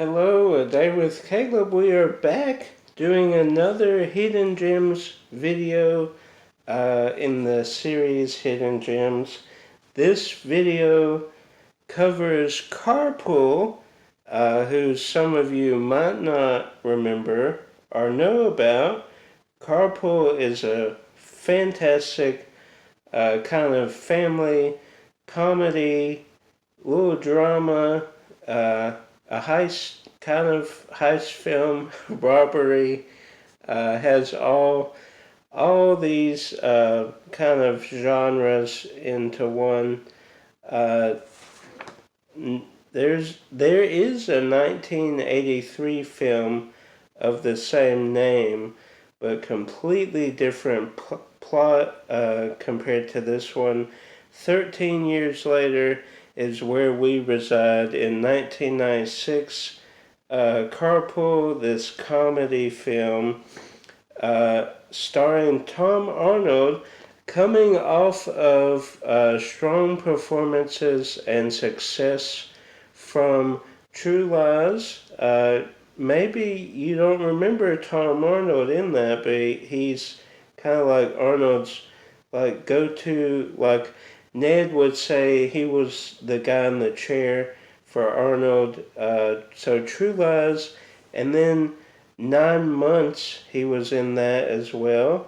Hello, A Day with Caleb. We are back doing another Hidden Gems video in the series Hidden Gems. This video covers Carpool, who some of you might not remember or know about. Carpool is a fantastic kind of family comedy, little drama, a heist, kind of heist film, robbery, has all these kind of genres into one. There is a 1983 film of the same name, but completely different plot compared to this one. 13 years later is where we reside in 1996. Carpool, this comedy film starring Tom Arnold, coming off of strong performances and success from True Lies. Maybe you don't remember Tom Arnold in that, but he's kind of like Arnold's go-to, Ned would say he was the guy in the chair for Arnold. So True Lies, and then 9 Months he was in that as well.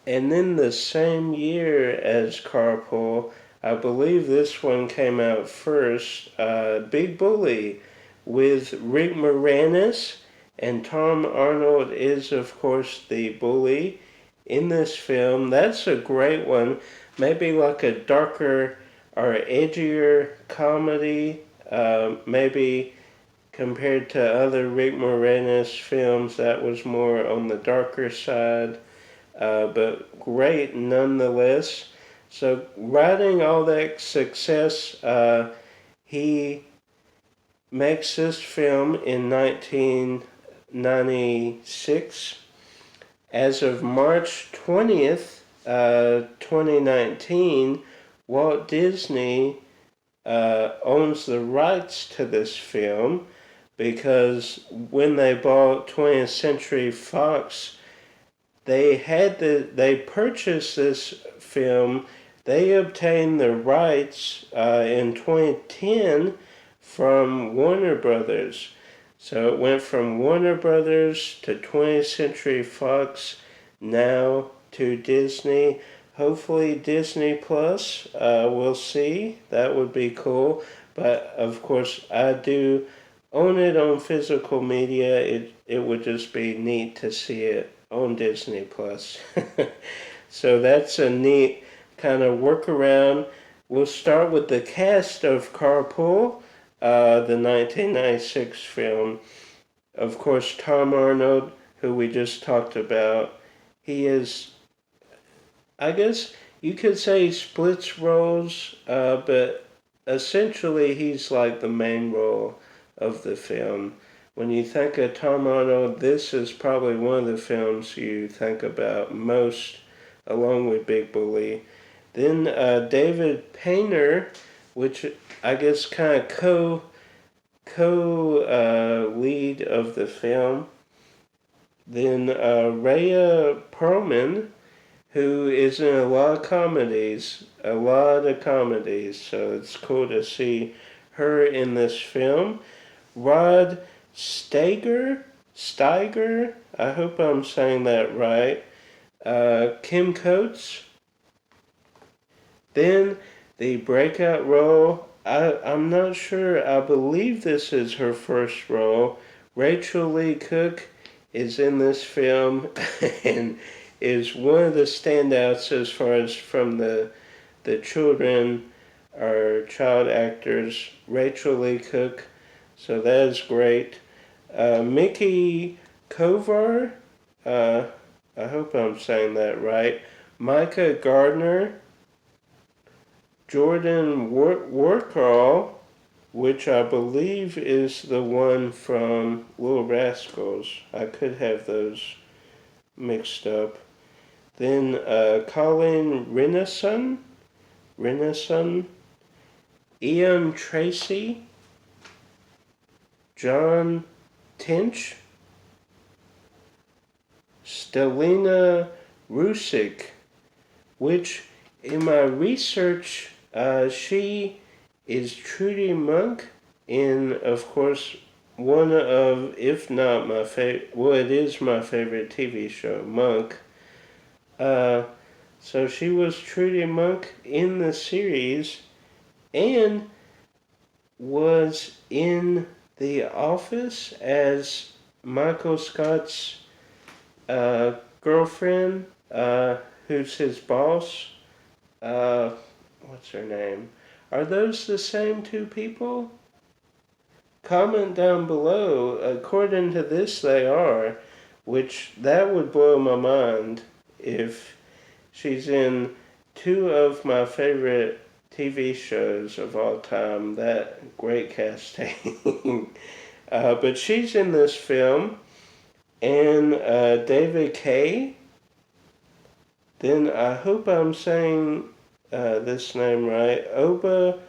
And then the same year as Carpool, I believe this one came out first, Big Bully, with Rick Moranis, and Tom Arnold is of course the bully in this film. That's a great one. Maybe like a darker or edgier comedy, maybe compared to other Rick Moranis films, that was more on the darker side, but great nonetheless. So riding all that success, he makes this film in 1996. As of March 20th, 2019, Walt Disney owns the rights to this film, because when they bought 20th Century Fox, they purchased this film. They obtained the rights in 2010 from Warner Brothers. So it went from Warner Brothers to 20th Century Fox, now to Disney. Hopefully Disney Plus, we'll see. That would be cool. But of course, I do own it on physical media. It would just be neat to see it on Disney Plus. So that's a neat kind of workaround. We'll start with the cast of Carpool, the 1996 film. Of course, Tom Arnold, who we just talked about. He is, I guess you could say, he splits roles, but essentially he's like the main role of the film. When you think of Tom Arnold, this is probably one of the films you think about most, along with Big Bully. Then David Painter, which I guess kind of co-lead of the film. Then Rhea Perlman, who is in a lot of comedies, so it's cool to see her in this film. Rod Steiger, I hope I'm saying that right. Kim Coates. Then the breakout role, I'm not sure, I believe this is her first role. Rachel Lee Cook is in this film and is one of the standouts as far as from the children or child actors. Rachel Lee Cook, so that is great. Mickey Kovar, I hope I'm saying that right. Micah Gardner, Jordan Workall, which I believe is the one from Little Rascals. I could have those mixed up. Then Colin Renison, Ian Tracy, John Tinch, Stelina Rusick, which in my research, she is Trudy Monk in, of course, one of, if not my favorite, well, it is my favorite TV show, Monk. So she was Trudy Monk in the series and was in The Office as Michael Scott's girlfriend, who's his boss. What's her name? Are those the same two people? Comment down below. According to this, they are, which that would blow my mind if she's in two of my favorite TV shows of all time. That great casting. But she's in this film, and David Kay. Then I hope I'm saying this name right. Oba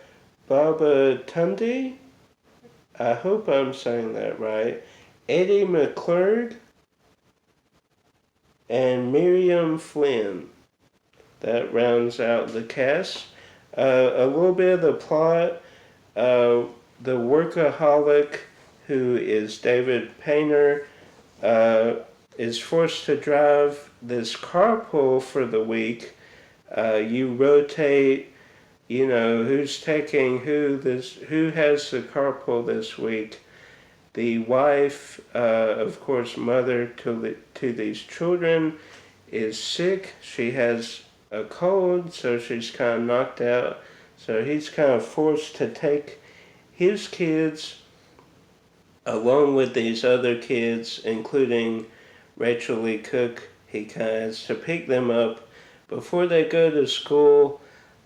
Baba Tundi. I hope I'm saying that right. Eddie McClurg and Miriam Flynn. That rounds out the cast. A little bit of the plot. The workaholic, who is David Painter, is forced to drive this carpool for the week. You rotate, who's taking who has the carpool this week. The wife, of course, mother to these children, is sick. She has a cold, so she's kind of knocked out. So he's kind of forced to take his kids along with these other kids, including Rachel Lee Cook. He kind of has to pick them up before they go to school.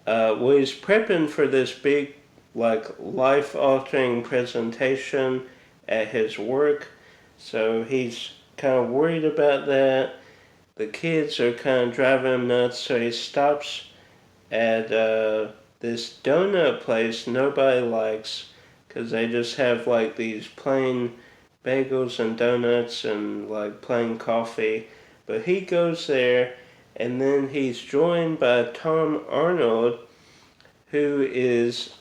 Well, he's prepping for this big, life-altering presentation at his work. So he's kind of worried about that. The kids are kind of driving him nuts, so he stops at this donut place nobody likes, because they just have these plain bagels and donuts and plain coffee. But he goes there, and then he's joined by Tom Arnold, who is,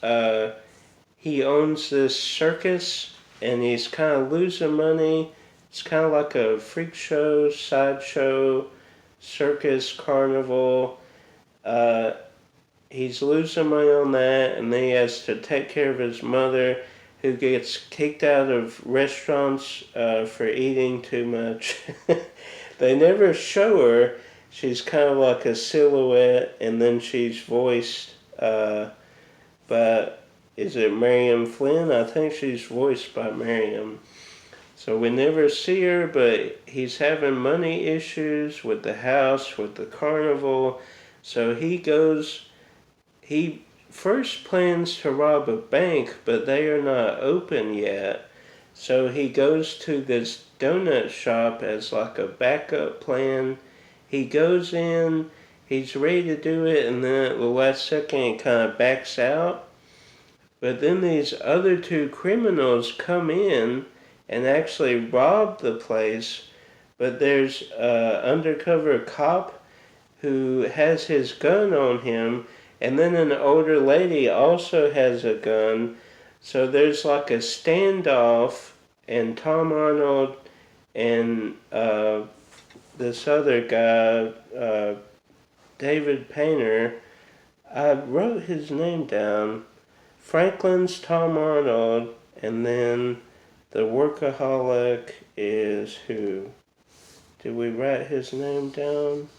he owns this circus, and he's kind of losing money. It's kind of like a freak show, sideshow, circus, carnival. He's losing money on that, and then he has to take care of his mother, who gets kicked out of restaurants for eating too much. They never show her. She's kind of like a silhouette, and then she's voiced, but is it Miriam Flynn? I think she's voiced by Miriam. So we never see her, but he's having money issues with the house, with the carnival. So he first plans to rob a bank, but they are not open yet. So he goes to this donut shop as a backup plan. He goes in, he's ready to do it, and then at the last second he kind of backs out. But then these other two criminals come in and actually rob the place, but there's an undercover cop who has his gun on him, and then an older lady also has a gun. So there's a standoff, and Tom Arnold and this other guy, David Painter, I wrote his name down. Franklin's Tom Arnold, and then the workaholic is who? Did we write his name down?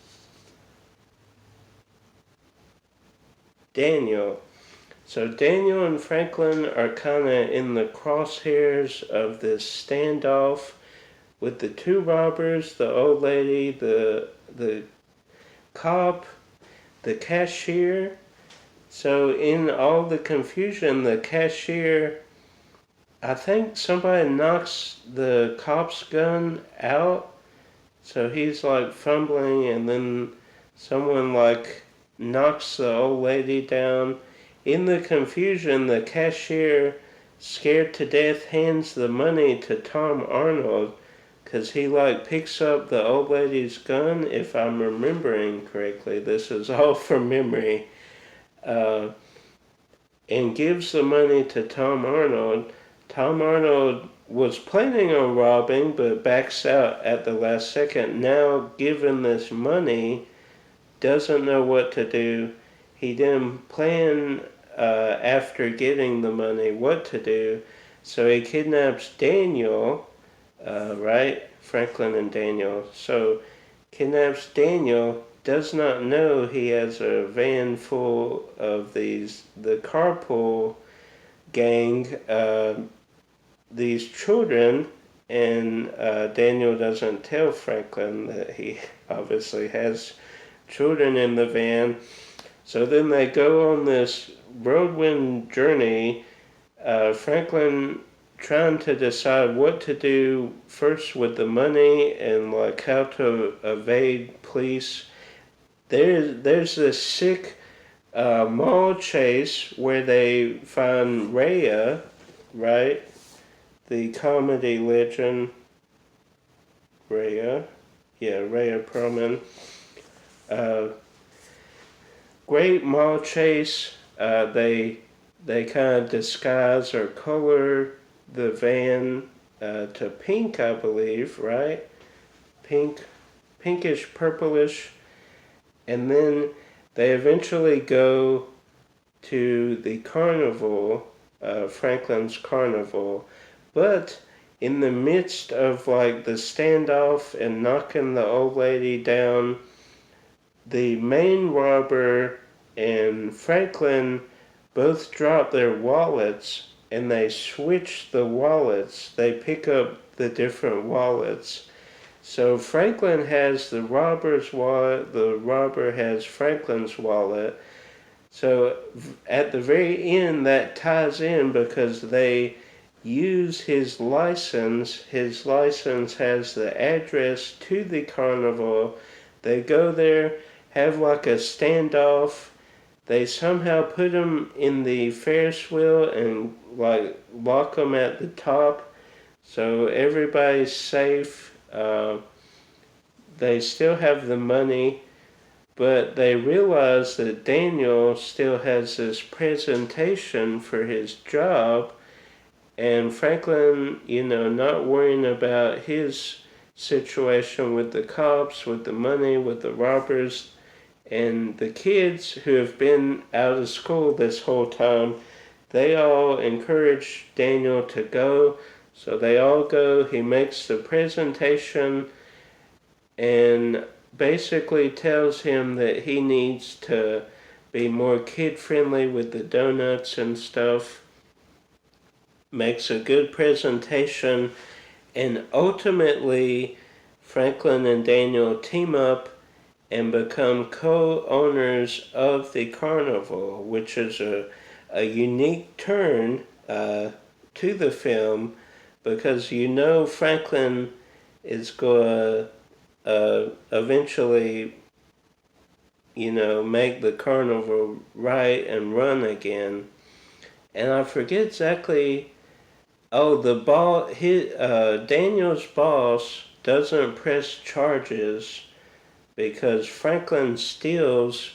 Daniel. So Daniel and Franklin are kind of in the crosshairs of this standoff with the two robbers, the old lady, the cop, the cashier. So in all the confusion, the cashier, I think somebody knocks the cop's gun out. So he's fumbling, and then someone knocks the old lady down. In the confusion, the cashier scared to death, hands the money to Tom Arnold, because he picks up the old lady's gun, if I'm remembering correctly. This is all from memory. And gives the money to Tom Arnold. Tom Arnold was planning on robbing, but backs out at the last second. Now, given this money, doesn't know what to do. He didn't plan after getting the money what to do, so he kidnaps Daniel, right? Franklin and Daniel. So kidnaps Daniel, does not know he has a van full of the Carpool gang, these children, and Daniel doesn't tell Franklin that he obviously has children in the van. So then they go on this whirlwind journey, Franklin trying to decide what to do first with the money and how to evade police. There's this sick mall chase where they find Rhea, right? The comedy legend Rhea. Yeah, Rhea Perlman. Great mall chase. They kind of disguise or color the van to pink, I believe, right? Pinkish, purplish. And then they eventually go to the carnival, Franklin's carnival. But in the midst of the standoff and knocking the old lady down, the main robber and Franklin both drop their wallets, and they switch the wallets. They pick up the different wallets. So Franklin has the robber's wallet, the robber has Franklin's wallet. So at the very end, that ties in because they use his license. His license has the address to the carnival. They go there, have a standoff. They somehow put him in the Ferris wheel and lock him at the top, so everybody's safe. They still have the money, but they realize that Daniel still has this presentation for his job, and Franklin, not worrying about his situation with the cops, with the money, with the robbers, and the kids who have been out of school this whole time, they all encourage Daniel to go. So they all go. He makes the presentation and basically tells him that he needs to be more kid-friendly with the donuts and stuff. Makes a good presentation, and ultimately Franklin and Daniel team up and become co-owners of the carnival, which is a unique turn to the film, because Franklin is going to eventually make the carnival right and run again. And I forget exactly. Daniel's boss doesn't press charges because Franklin steals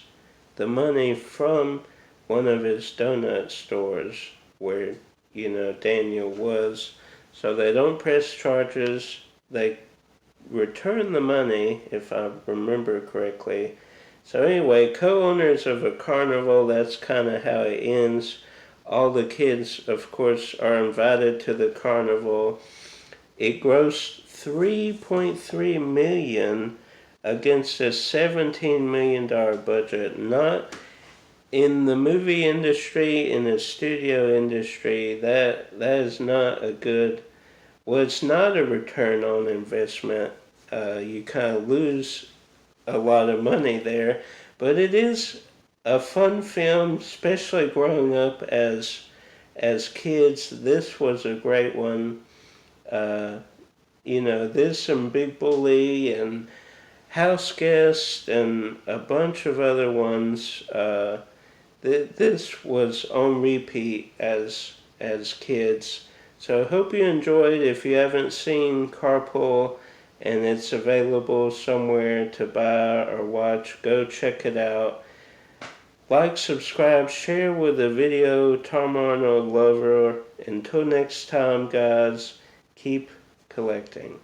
the money from one of his donut stores where, Daniel was. So they don't press charges. They return the money, if I remember correctly. So anyway, co-owners of a carnival, that's kind of how it ends. All the kids, of course, are invited to the carnival. It grossed $3.3 million against a $17 million budget. Not in the movie industry, in the studio industry, that is not a good, it's not a return on investment. You kind of lose a lot of money there, but it is a fun film, especially growing up as kids. This was a great one. There's some Big Bully and House Guest and a bunch of other ones. This was on repeat as as kids. So I hope you enjoyed. If you haven't seen Carpool and it's available somewhere to buy or watch, go check it out. Like, subscribe, share with the video, Tom Arnold lover. Until next time, guys, keep collecting.